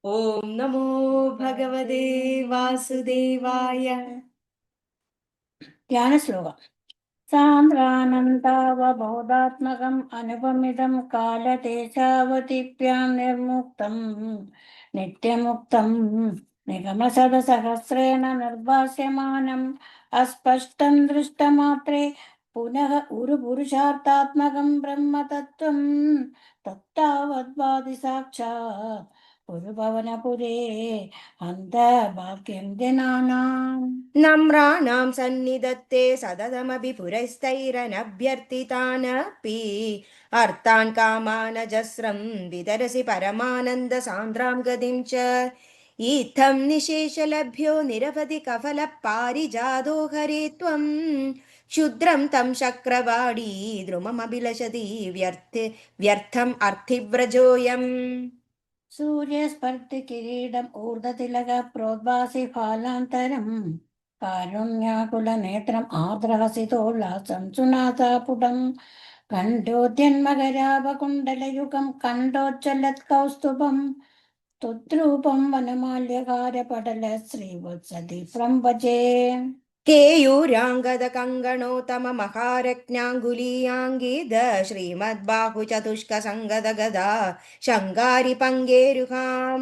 ഓം നമോ ഭഗവതേ വാസുദേവായ. ധ്യാനശ്ലോകം. സാന്ദ്രാനന്ദാവബോധാത്മകം അനുപമിതം കാലദേശാവതിഭ്യാം നിർമുക്തം നിത്യമുക്തം നിഗമശതസഹസ്രേണ നിർഭാസ്യമാനം അസ്പഷ്ടം ദൃഷ്ടമാത്രേ പുനഃ ഉരുപുരുഷാർത്ഥാത്മകം ബ്രഹ്മതത്വം തത്താവദ്വാദി സാക്ഷാത് പുരുഭവനപുരേ അന്തഭാഗ്യം ജനാനാം. നമ്രാണാം സന്നിധത്തെ സതതമഭി പുരൈസ്തൈരനഭ്യർത്ഥിതാനപി അർത്ഥാൻ കാമാനജസ്രം വിതരസി പരമാനന്ദ സാന്ദ്രാം ഗതിം ച ഈത്തം നിശേഷലഭ്യോ നിരവധി കഫല പാരിജാതോ ഹരേ ത്വം ക്ഷുദ്രം തം ശക്രവാടീ ദ്രുമമഭിലഷതി വ്യർത്ഥം അർത്ഥിവ്രജോയം. സൂര്യസ്പർദ്ധി കിരീടം ഊർധതിലക പ്രോദ്ഭാസി ഫാലാന്തരം കാരുണ്യാകുലനേത്രം ആർദ്രഹസിതോല്ലാസം സുനാഥാപുടം കണ്ഠോദ്യന്മകരാപകുണ്ടലയുഗം കണ്ഠോജ്വലത് കൗസ്തുഭം തുദ്രൂപം വനമാല്യകാരപടല ശ്രീവത്സദീപ്രം ഭജേ. കേയൂരാംഗദ കങ്കണോത്തമ മഹാരജ്ഞാങ്കുലീയാംഗീത ശ്രീമദ്ബാഹു ചതുഷ്ക സംഗത ഗദാ ശങ്കാരി പങ്കേരുഹാം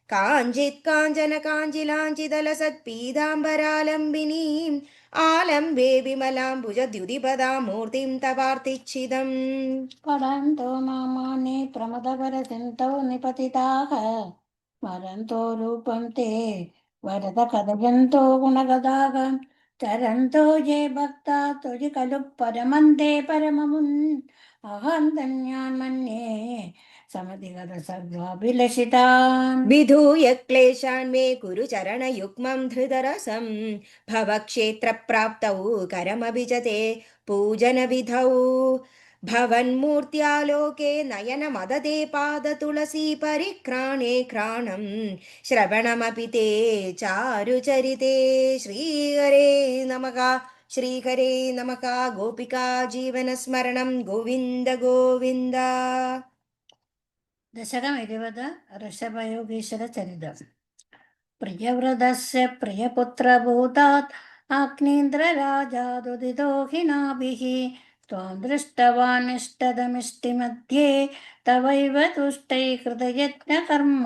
കാഞ്ചിത് കാഞ്ചന കാഞ്ചിലാഞ്ചിതല സത്പീതാംബരാലംബിനീം ആലംബേ വിമലാംബുജ ദ്യുതിപദാമൂർത്തിം തവാർത്തിച്ഛിദം. പടന്തോ നാമാനി പ്രമദപരസിന്ധൗ നിപതിതാഃ സ്മരന്തോ രൂപം തേ വരദ കഥയന്തോ ഗുണഗദാഃ ചരന്തോ യേ ഭക്താ ത്വയി ഖലു പരമന്തേ പരമമുൻ അഹം ധന്യാൻ മന്യേ സമതിഗത സർവാഭിലഷിതാൻ. വിധൂയ ക്ലേശാൻ മേ കുരു ചരണയുഗ്മം ധൃതരസം ഭവക്ഷേത്രപ്രാപ്തൗ കരമഭിജത്തെ പൂജനവിധൗ ഭവന്മൂർത്യാലോകേ നയനമദതേ പാദതുളസീ പരിഘ്രാണേ ഘ്രാണം ശ്രവണമപി തേ ചാരുചരിതേ. ശ്രീഹരേ നമഃ ശ്രീഹരേ നമഃ. ഗോപികാ ജീവനസ്മരണം ഗോവിന്ദ ഗോവിന്ദ. ദശകം 20 ഋഷഭയോഗീശ്വര ചരിതം. പ്രിയവ്രതസ്യ പ്രിയപുത്രഭൂതാത് അഗ്നീന്ദ്രരാജാദുദിതോ ഹിനാഭിः ത്വാം ദൃഷ്ടവാനിഷ്ടതമിഷ്ടിമധ്യേ തവൈവ തുഷ്ടൈ ഹൃതയജ്ഞകർമ്മ.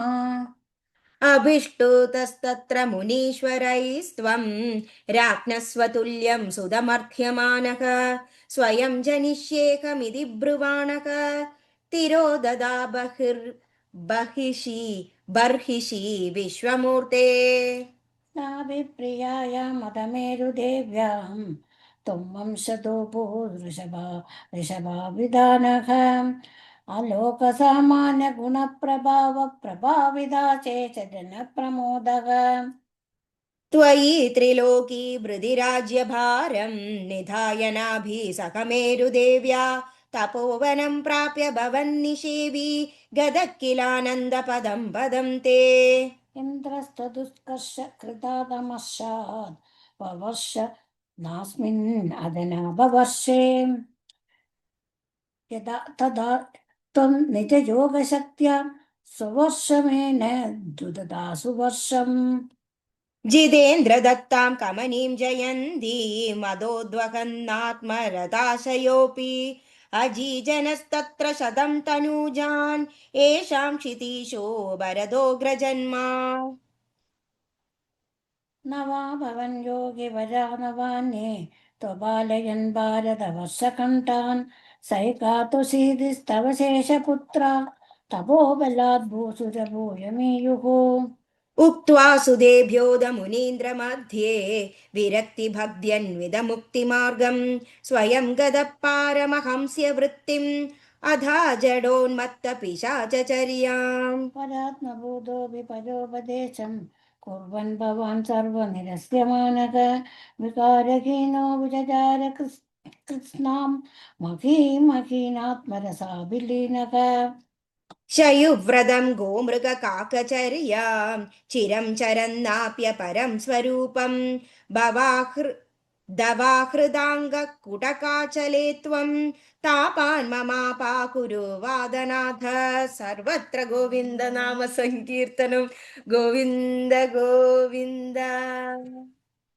अभिष्टोतस्तत्र मुनीश्वरैस्त्वं राज्ञस्वतुल्यं सुदमर्थ्यमानः स्वयं जनिष्येकमिति ब्रुवाणः तिरोददा बर्हिषि विश्वमूर्ते. नाभिप्रियाय मदमेरुदेव्यां त्वं वंशतो ऋषभाविधानः आलोकसामान्यगुणप्रभाविदा चेच जनप्रमोदः. त्वयि त्रिलोकी मृदिराज्यभारं निधाय नाभिसखमेरुदेव्या तपोवनं प्राप्य भवन्निषेवी गदक्किलानन्दपदं पदं ते. इन्द्रस्तदुत्कर्ष कृतादमशात् ववर्ष नास्मिन् अदनाभवर्षे यदा तदा त्वं निजयोगशक्त्या स्ववर्षमेन दुददासु वर्षम्. जितेन्द्रदत्तां कमनीं जयन्तीं मदोद्वहन्नात्मरदाशयोऽपि अजीजनस्तत्र शतं तनूजान् येषां क्षितीशो भरदोऽग्रजन्मा. नवा भवन् योगि वरानवान्ये त्वबालयन् भारतवर्षकण्ठान् सैकातु सीदिस्तव शेषपुत्रा तपोबलात् भूसुरभूयमीयुः. उक्त्वा सुदेभ्योदमुनीन्द्रमध्ये विरक्तिभग्ध्यन्विदमुक्तिमार्गं स्वयं गदः पारमहंस्य वृत्तिम् अधा जडोन्मत्तपिशाचचर्याम्. परात्मभूतोऽपि परोपदेशं कुर्वन् भवान् सर्वनिरस्यमानः विकारहीनो विचचार कृत्स्नां महीमहीनात्मरसाभिलीनः. शयुव्रतं गोमृगकाकचर्यां चिरं चरन्नाप्यपरं स्वरूपं दवाहृदाङ्गकुटकाचले त्वं तापान् ममापाकुरु वादनाथ सर्वत्र गोविन्द नाम सङ्कीर्तनं गोविन्द गोविन्द